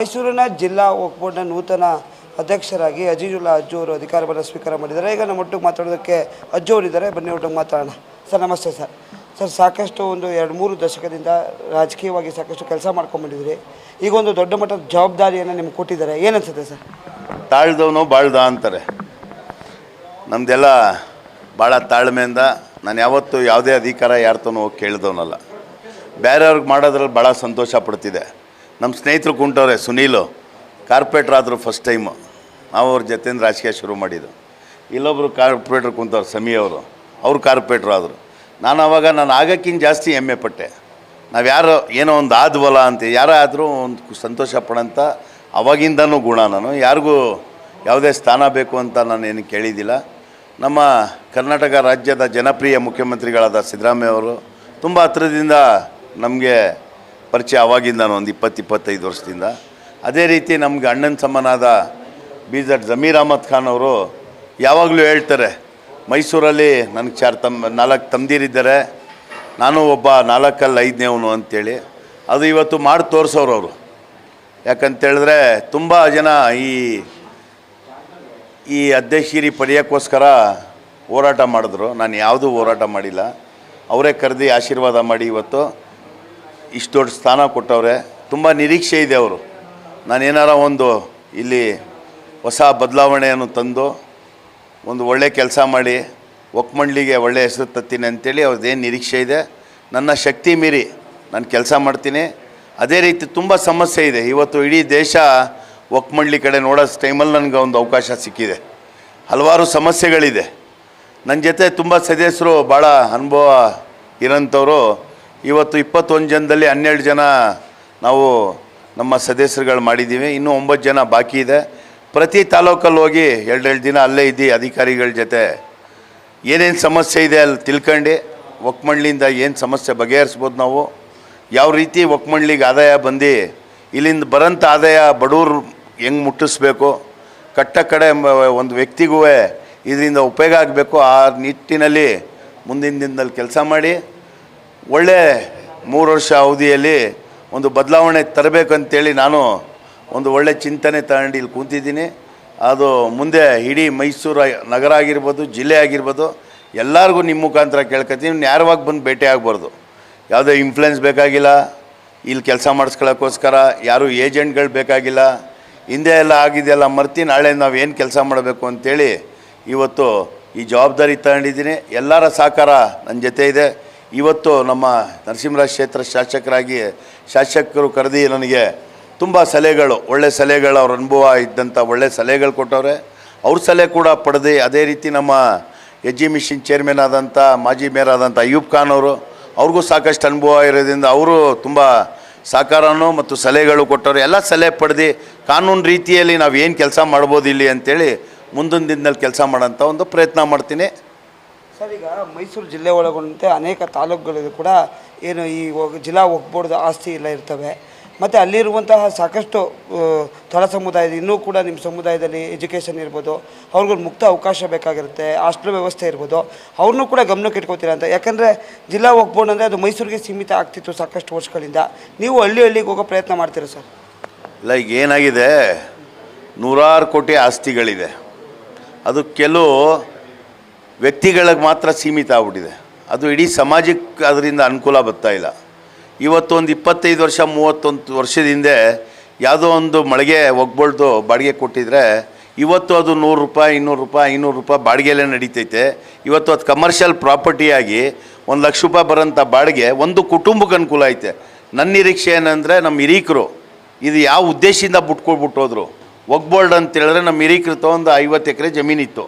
ಮೈಸೂರಿನ ಜಿಲ್ಲಾ ವಕ್ಫ್ ಬೋರ್ಡ್ನ ನೂತನ ಅಧ್ಯಕ್ಷರಾಗಿ ಅಜೀಜುಲ್ಲಾ ಅಜ್ಜು ಅವರು ಅಧಿಕಾರವನ್ನು ಸ್ವೀಕಾರ ಮಾಡಿದ್ದಾರೆ. ಈಗ ನಮ್ಮ ಒಟ್ಟಿಗೆ ಮಾತಾಡೋದಕ್ಕೆ ಅಜ್ಜು ಅವರಿದ್ದಾರೆ, ಬನ್ನಿ ಒಟ್ಟಿಗೆ ಮಾತಾಡೋಣ. ಸರ್ ನಮಸ್ತೆ ಸರ್. ಸರ್ ಸಾಕಷ್ಟು ಒಂದು 2-3 ದಶಕದಿಂದ ರಾಜಕೀಯವಾಗಿ ಸಾಕಷ್ಟು ಕೆಲಸ ಮಾಡ್ಕೊಂಡ್ಬಂದಿದ್ರಿ. ಈಗ ಒಂದು ದೊಡ್ಡ ಮಟ್ಟದ ಜವಾಬ್ದಾರಿಯನ್ನು ನಿಮ್ಗೆ ಕೊಟ್ಟಿದ್ದಾರೆ, ಏನನ್ಸುತ್ತೆ ಸರ್? ತಾಳ್ದವನು ಬಾಳ್ದ ಅಂತಾರೆ. ನಮ್ಮದೆಲ್ಲ ಭಾಳ ತಾಳ್ಮೆಯಿಂದ ನಾನು ಯಾವತ್ತೂ ಯಾವುದೇ ಅಧಿಕಾರ ಯಾರ್ತನೋ ಹೋಗಿ ಕೇಳಿದವನಲ್ಲ. ಬೇರೆಯವ್ರಿಗೆ ಮಾಡೋದ್ರಲ್ಲಿ ಭಾಳ ಸಂತೋಷ ಪಡ್ತಿದೆ. ನಮ್ಮ ಸ್ನೇಹಿತರು ಕುಂಟವ್ರೆ, ಸುನೀಲು ಕಾರ್ಪೊರೇಟ್ರ್ ಆದರು ಫಸ್ಟ್ ಟೈಮು. ನಾವು ಅವ್ರ ಜೊತೆಯಿಂದ ರಾಜಕೀಯ ಶುರು ಮಾಡಿದ್ದು. ಇಲ್ಲೊಬ್ಬರು ಕಾರ್ಪೊರೇಟ್ರ್ ಕುಂತವ್ರು, ಸಮಿ ಅವರು ಕಾರ್ಪೊರೇಟ್ರ್ ಆದರು. ನಾನು ಆಗೋಕ್ಕಿಂತ ಜಾಸ್ತಿ ಹೆಮ್ಮೆ ಪಟ್ಟೆ. ನಾವು ಯಾರೋ ಏನೋ ಒಂದು ಆದ್ವಲ್ಲ ಅಂತ ಯಾರೋ ಆದರೂ ಒಂದು ಸಂತೋಷ ಪಡೋಂಥ ಅವಾಗಿಂದನೂ ಗುಣ. ನಾನು ಯಾರಿಗೂ ಯಾವುದೇ ಸ್ಥಾನ ಬೇಕು ಅಂತ ನಾನು ಏನು ಕೇಳಿದ್ದಿಲ್ಲ. ನಮ್ಮ ಕರ್ನಾಟಕ ರಾಜ್ಯದ ಜನಪ್ರಿಯ ಮುಖ್ಯಮಂತ್ರಿಗಳಾದ ಸಿದ್ದರಾಮಯ್ಯ ಅವರು ತುಂಬ ಹತ್ತಿರದಿಂದ ನಮಗೆ ಪರಿಚಯ, ಆವಾಗಿಂದನೂ ಒಂದು 20-25 ವರ್ಷದಿಂದ. ಅದೇ ರೀತಿ ನಮಗೆ ಅಣ್ಣನ ಸಮಾನಾದ ಬೀದರ್ ಜಮೀರ್ ಅಹಮದ್ ಖಾನ್ ಅವರು ಯಾವಾಗಲೂ ಹೇಳ್ತಾರೆ, ಮೈಸೂರಲ್ಲಿ ನನಗೆ 4 ತಮ್ಮದಿರಿದ್ದಾರೆ, ನಾನು ಒಬ್ಬ 4ರಲ್ಲಿ 5ನೇವನು ಅಂತೇಳಿ. ಅದು ಇವತ್ತು ಮಾಡಿ ತೋರಿಸೋರು ಅವರು. ಯಾಕಂತೇಳಿದ್ರೆ ತುಂಬ ಜನ ಈ ಅಧ್ಯಕ್ಷಗಿರಿ ಪಡೆಯೋಕ್ಕೋಸ್ಕರ ಹೋರಾಟ ಮಾಡಿದ್ರು. ನಾನು ಯಾವುದೂ ಹೋರಾಟ ಮಾಡಿಲ್ಲ. ಅವರೇ ಕರೆದು ಆಶೀರ್ವಾದ ಮಾಡಿ ಇವತ್ತು ಇಷ್ಟು ದೊಡ್ಡ ಸ್ಥಾನ ಕೊಟ್ಟವ್ರೆ. ತುಂಬ ನಿರೀಕ್ಷೆ ಇದೆ ಅವರು. ನಾನೇನಾರ ಒಂದು ಇಲ್ಲಿ ಹೊಸ ಬದಲಾವಣೆಯನ್ನು ತಂದು ಒಂದು ಒಳ್ಳೆ ಕೆಲಸ ಮಾಡಿ ವಕ್ಫ್ ಮಂಡಳಿಗೆ ಒಳ್ಳೆಯ ಹೆಸರು ತತ್ತೀನಿ ಅಂತೇಳಿ ಅವ್ರದ್ದೇನು ನಿರೀಕ್ಷೆ ಇದೆ. ನನ್ನ ಶಕ್ತಿ ಮೀರಿ ನಾನು ಕೆಲಸ ಮಾಡ್ತೀನಿ. ಅದೇ ರೀತಿ ತುಂಬ ಸಮಸ್ಯೆ ಇದೆ. ಇವತ್ತು ಇಡೀ ದೇಶ ವಕ್ಫ್ ಮಂಡಳಿ ಕಡೆ ನೋಡೋ ಟೈಮಲ್ಲಿ ನನಗೆ ಒಂದು ಅವಕಾಶ ಸಿಕ್ಕಿದೆ. ಹಲವಾರು ಸಮಸ್ಯೆಗಳಿದೆ. ನನ್ನ ಜೊತೆ ತುಂಬ ಸದಸ್ಯರು ಭಾಳ ಅನುಭವ ಇರೋಂಥವ್ರು. ಇವತ್ತು 21 ಜನದಲ್ಲಿ 12 ಜನ ನಾವು ನಮ್ಮ ಸದಸ್ಯರುಗಳು ಮಾಡಿದ್ದೀವಿ. ಇನ್ನೂ 9 ಜನ ಬಾಕಿ ಇದೆ. ಪ್ರತಿ ತಾಲೂಕಲ್ಲಿ ಹೋಗಿ 2 ದಿನ ಅಲ್ಲೇ ಇದ್ದು ಅಧಿಕಾರಿಗಳ ಜೊತೆ ಏನೇನು ಸಮಸ್ಯೆ ಇದೆ ಅಲ್ಲಿ ತಿಳ್ಕೊಂಡು ವಕ್ಫ್ ಮಂಡಳಿಯಿಂದ ಏನು ಸಮಸ್ಯೆ ಬಗೆಹರಿಸ್ಬೋದು, ನಾವು ಯಾವ ರೀತಿ ವಕ್ಫ್ ಮಂಡಳಿಗೆ ಆದಾಯ ಬಂದು ಇಲ್ಲಿಂದ ಬರೋಂಥ ಆದಾಯ ಬಡವರು ಹೆಂಗೆ ಮುಟ್ಟಿಸ್ಬೇಕು, ಕಡೆ ಒಂದು ವ್ಯಕ್ತಿಗೂ ಇದರಿಂದ ಉಪಯೋಗ ಆಗಬೇಕು, ಆ ನಿಟ್ಟಿನಲ್ಲಿ ಮುಂದಿನ ದಿನದಲ್ಲಿ ಕೆಲಸ ಮಾಡಿ ಒಳ್ಳೆ 3 ವರ್ಷ ಅವಧಿಯಲ್ಲಿ ಒಂದು ಬದಲಾವಣೆ ತರಬೇಕಂತೇಳಿ ನಾನು ಒಂದು ಒಳ್ಳೆ ಚಿಂತನೆ ತಗೊಂಡು ಇಲ್ಲಿ ಕೂತಿದ್ದೀನಿ. ಅದು ಮುಂದೆ ಇಡೀ ಮೈಸೂರು ನಗರ ಆಗಿರ್ಬೋದು, ಜಿಲ್ಲೆ ಆಗಿರ್ಬೋದು, ಎಲ್ಲರಿಗೂ ನಿಮ್ಮ ಮುಖಾಂತರ ಕೇಳ್ಕೊತೀನಿ. ನೇರವಾಗಿ ಬಂದು ಭೇಟಿ ಆಗ್ಬಾರ್ದು. ಯಾವುದೇ ಇನ್ಫ್ಲುಯೆನ್ಸ್ ಬೇಕಾಗಿಲ್ಲ. ಇಲ್ಲಿ ಕೆಲಸ ಮಾಡಿಸ್ಕೊಳ್ಳೋಕ್ಕೋಸ್ಕರ ಯಾರೂ ಏಜೆಂಟ್ಗಳು ಬೇಕಾಗಿಲ್ಲ. ಹಿಂದೆ ಎಲ್ಲ ಆಗಿದೆಯಲ್ಲ ಮರ್ತಿ, ನಾಳೆ ನಾವು ಏನು ಕೆಲಸ ಮಾಡಬೇಕು ಅಂಥೇಳಿ ಇವತ್ತು ಈ ಜವಾಬ್ದಾರಿ ತಗೊಂಡಿದ್ದೀನಿ. ಎಲ್ಲರ ಸಹಕಾರ ನನ್ನ ಜೊತೆ ಇದೆ. ಇವತ್ತು ನಮ್ಮ ನರಸಿಂಹರಾಜ ಕ್ಷೇತ್ರ ಶಾಸಕರು ಕರೆದು ನನಗೆ ತುಂಬ ಸಲಹೆಗಳು, ಒಳ್ಳೆ ಸಲಹೆಗಳು, ಅವ್ರ ಅನುಭವ ಇದ್ದಂಥ ಒಳ್ಳೆ ಸಲಹೆಗಳು ಕೊಟ್ಟವ್ರೆ. ಅವ್ರ ಸಲಹೆ ಕೂಡ ಪಡೆದು, ಅದೇ ರೀತಿ ನಮ್ಮ ಎಕ್ಸಿಬಿಷನ್ ಚೇರ್ಮನ್ ಆದಂಥ ಮಾಜಿ ಮೇಯರ್ ಆದಂಥ ಅಯ್ಯೂಬ್ ಖಾನ್ ಅವರು, ಅವ್ರಿಗೂ ಸಾಕಷ್ಟು ಅನುಭವ ಇರೋದ್ರಿಂದ ಅವರು ತುಂಬ ಸಹಕಾರನೂ ಮತ್ತು ಸಲಹೆಗಳು ಕೊಟ್ಟವ್ರು. ಎಲ್ಲ ಸಲಹೆ ಪಡೆದು ಕಾನೂನು ರೀತಿಯಲ್ಲಿ ನಾವು ಏನು ಕೆಲಸ ಮಾಡ್ಬೋದು ಇಲ್ಲಿ ಅಂಥೇಳಿ ಮುಂದಿನ ದಿನದಲ್ಲಿ ಕೆಲಸ ಮಾಡೋಂಥ ಒಂದು ಪ್ರಯತ್ನ ಮಾಡ್ತೀನಿ. ಸರ್, ಈಗ ಮೈಸೂರು ಜಿಲ್ಲೆ ಒಳಗೊಂಡಂತೆ ಅನೇಕ ತಾಲೂಕುಗಳಿಗೂ ಕೂಡ ಏನು ಈ ಜಿಲ್ಲಾ ವಕ್ಫ್ ಬೋರ್ಡ್ ಆಸ್ತಿ ಎಲ್ಲ ಇರ್ತವೆ. ಮತ್ತು ಅಲ್ಲಿರುವಂತಹ ಸಾಕಷ್ಟು ತಳ ಸಮುದಾಯದ ಇನ್ನೂ ಕೂಡ ನಿಮ್ಮ ಸಮುದಾಯದಲ್ಲಿ ಎಜುಕೇಷನ್ ಇರ್ಬೋದು, ಅವ್ರಿಗೂ ಮುಕ್ತ ಅವಕಾಶ ಬೇಕಾಗಿರುತ್ತೆ, ಹಾಸ್ಟೆಲ್ ವ್ಯವಸ್ಥೆ ಇರ್ಬೋದು, ಅವ್ರನ್ನೂ ಕೂಡ ಗಮನಕ್ಕೆ ಇಟ್ಕೋತೀರ ಅಂತ. ಯಾಕಂದರೆ ಜಿಲ್ಲಾ ವಕ್ಫ್ ಬೋರ್ಡ್ ಅಂದರೆ ಅದು ಮೈಸೂರಿಗೆ ಸೀಮಿತ ಆಗ್ತಿತ್ತು ಸಾಕಷ್ಟು ವರ್ಷಗಳಿಂದ. ನೀವು ಹಳ್ಳಿಗೆ ಹೋಗೋ ಪ್ರಯತ್ನ ಮಾಡ್ತೀರಾ ಸರ್? ಇಲ್ಲ, ಈಗ ಏನಾಗಿದೆ, 100 ಕೋಟಿ ಆಸ್ತಿಗಳಿದೆ. ಅದು ಕೆಲವು ವ್ಯಕ್ತಿಗಳಿಗೆ ಮಾತ್ರ ಸೀಮಿತ ಆಗ್ಬಿಟ್ಟಿದೆ. ಅದು ಇಡೀ ಸಮಾಜಕ್ಕೆ ಅದರಿಂದ ಅನುಕೂಲ ಬರ್ತಾ ಇಲ್ಲ. ಇವತ್ತು ಒಂದು 25 ವರ್ಷ 31 ವರ್ಷದ ಹಿಂದೆ ಯಾವುದೋ ಒಂದು ಮಳಿಗೆ ಒಗ್ಬಳ್ದು ಬಾಡಿಗೆ ಕೊಟ್ಟಿದ್ರೆ ಇವತ್ತು ಅದು 100 ರೂಪಾಯಿ 200 ರೂಪಾಯಿ 500 ರೂಪಾಯಿ ಬಾಡಿಗೆಯಲ್ಲೇ ನಡೀತೈತೆ. ಇವತ್ತು ಅದು ಕಮರ್ಷಿಯಲ್ ಪ್ರಾಪರ್ಟಿಯಾಗಿ 1 ಲಕ್ಷ ರೂಪಾಯಿ ಬರೋಂಥ ಬಾಡಿಗೆ ಒಂದು ಕುಟುಂಬಕ್ಕೆ ಅನುಕೂಲ ಐತೆ. ನನ್ನ ನಿರೀಕ್ಷೆ ಏನಂದರೆ, ನಮ್ಮ ಹಿರೀಕರು ಇದು ಯಾವ ಉದ್ದೇಶದಿಂದ ಹೋದರು ಒಗ್ಬೋಲ್ಡ್ ಅಂತ ಹೇಳಿದ್ರೆ, ನಮ್ಮ ಹಿರೀಕರು ಒಂದು 50 ಎಕರೆ ಜಮೀನಿತ್ತು.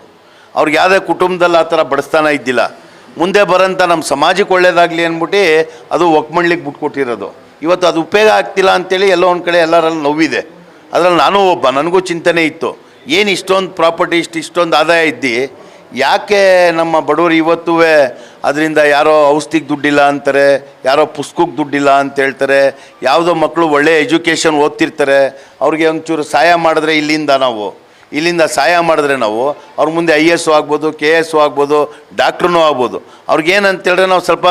ಅವ್ರಿಗೆ ಯಾವುದೇ ಕುಟುಂಬದಲ್ಲಿ ಆ ಥರ ಬಡಿಸ್ತಾನ ಇದ್ದಿಲ್ಲ. ಮುಂದೆ ಬರೋಂಥ ನಮ್ಮ ಸಮಾಜಕ್ಕೆ ಒಳ್ಳೇದಾಗಲಿ ಅಂದ್ಬಿಟ್ಟು ಅದು ವಕ್ಫ್ ಮಂಡಳಿಗೆ ಬಿಟ್ಕೊಟ್ಟಿರೋದು. ಇವತ್ತು ಅದು ಉಪಯೋಗ ಆಗ್ತಿಲ್ಲ ಅಂಥೇಳಿ ಎಲ್ಲೋ ಒಂದು ಕಡೆ ಎಲ್ಲರಲ್ಲಿ ನೋವಿದೆ. ಅದರಲ್ಲಿ ನಾನು ಒಬ್ಬ, ನನಗೂ ಚಿಂತನೆ ಇತ್ತು, ಏನು ಇಷ್ಟೊಂದು ಪ್ರಾಪರ್ಟಿ ಇಷ್ಟೊಂದು ಆದಾಯ ಇದ್ದು ಯಾಕೆ ನಮ್ಮ ಬಡವರು ಇವತ್ತೂ ಅದರಿಂದ ಯಾರೋ ಔಷಧಿಗೆ ದುಡ್ಡಿಲ್ಲ ಅಂತಾರೆ, ಯಾರೋ ಪುಸ್ತಕಕ್ಕೆ ದುಡ್ಡಿಲ್ಲ ಅಂತ ಹೇಳ್ತಾರೆ, ಯಾವುದೋ ಮಕ್ಕಳು ಒಳ್ಳೆಯ ಎಜುಕೇಷನ್ ಓದ್ತಿರ್ತಾರೆ, ಅವ್ರಿಗೆ ಒಂಚೂರು ಸಹಾಯ ಮಾಡಿದ್ರೆ ಇಲ್ಲಿಂದ ನಾವು ಇಲ್ಲಿಂದ ಸಹಾಯ ಮಾಡಿದ್ರೆ ನಾವು ಅವ್ರ ಮುಂದೆ IAS ಆಗ್ಬೋದು, KS ಆಗ್ಬೋದು, ಡಾಕ್ಟ್ರೂ ಆಗ್ಬೋದು. ಅವ್ರಿಗೇನಂತೇಳಿದ್ರೆ ನಾವು ಸ್ವಲ್ಪ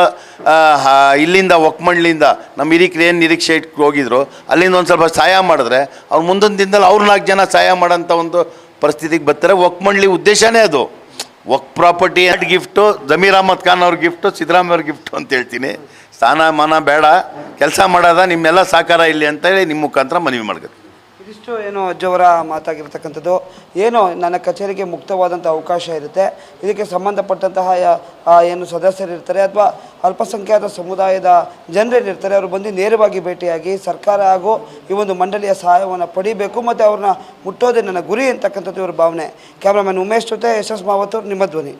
ಇಲ್ಲಿಂದ ಒಕ್ಕಮಂಡ್ಲಿಂದ ನಮ್ಮ ಹಿರಿಕರು ಏನು ನಿರೀಕ್ಷೆ ಇಟ್ಟು ಹೋಗಿದ್ರು ಅಲ್ಲಿಂದ ಒಂದು ಸ್ವಲ್ಪ ಸಹಾಯ ಮಾಡಿದ್ರೆ ಅವ್ರು ಮುಂದೊಂದು ದಿನದಲ್ಲಿ ಅವ್ರು 4 ಜನ ಸಹಾಯ ಮಾಡೋಂಥ ಒಂದು ಪರಿಸ್ಥಿತಿಗೆ ಬರ್ತಾರೆ. ಒಕ್ಕಮಂಡ್ಲಿ ಉದ್ದೇಶನೇ ಅದು. ವಕ್ ಪ್ರಾಪರ್ಟಿ ಗಿಫ್ಟು ಜಮೀರ್ ಅಹಮದ್ ಖಾನ್ ಅವ್ರ ಗಿಫ್ಟು, ಸಿದ್ದರಾಮಯ್ಯ ಅವ್ರ ಗಿಫ್ಟು ಅಂತ ಹೇಳ್ತೀನಿ. ಸ್ಥಾನಮಾನ ಬೇಡ, ಕೆಲಸ ಮಾಡೋದ ನಿಮ್ಮೆಲ್ಲ ಸಹಕಾರ ಇಲ್ಲಿ ಅಂತೇಳಿ ನಿಮ್ಮ ಮುಖಾಂತರ ಮನವಿ ಮಾಡ್ಬೇಕು. ಇದಿಷ್ಟು ಏನು ಅಜ್ಜವರ ಮಾತಾಗಿರ್ತಕ್ಕಂಥದ್ದು. ಏನು ನನ್ನ ಕಚೇರಿಗೆ ಮುಕ್ತವಾದಂಥ ಅವಕಾಶ ಇರುತ್ತೆ. ಇದಕ್ಕೆ ಸಂಬಂಧಪಟ್ಟಂತಹ ಏನು ಸದಸ್ಯರಿರ್ತಾರೆ ಅಥವಾ ಅಲ್ಪಸಂಖ್ಯಾತ ಸಮುದಾಯದ ಜನರೇನಿರ್ತಾರೆ ಅವರು ಬಂದು ನೇರವಾಗಿ ಭೇಟಿಯಾಗಿ ಸರ್ಕಾರ ಹಾಗೂ ಈ ಒಂದು ಮಂಡಳಿಯ ಸಹಾಯವನ್ನು ಪಡಿಬೇಕು ಮತ್ತು ಅವ್ರನ್ನ ಮುಟ್ಟೋದೇ ನನ್ನ ಗುರಿ ಅಂತಕ್ಕಂಥದ್ದು ಇವ್ರ ಭಾವನೆ. ಕ್ಯಾಮ್ರಾಮನ್ ಉಮೇಶ್ ಜೊತೆ SS ಮಾವತ್ತೂರು, ನಿಮ್ಮ ಧ್ವನಿ.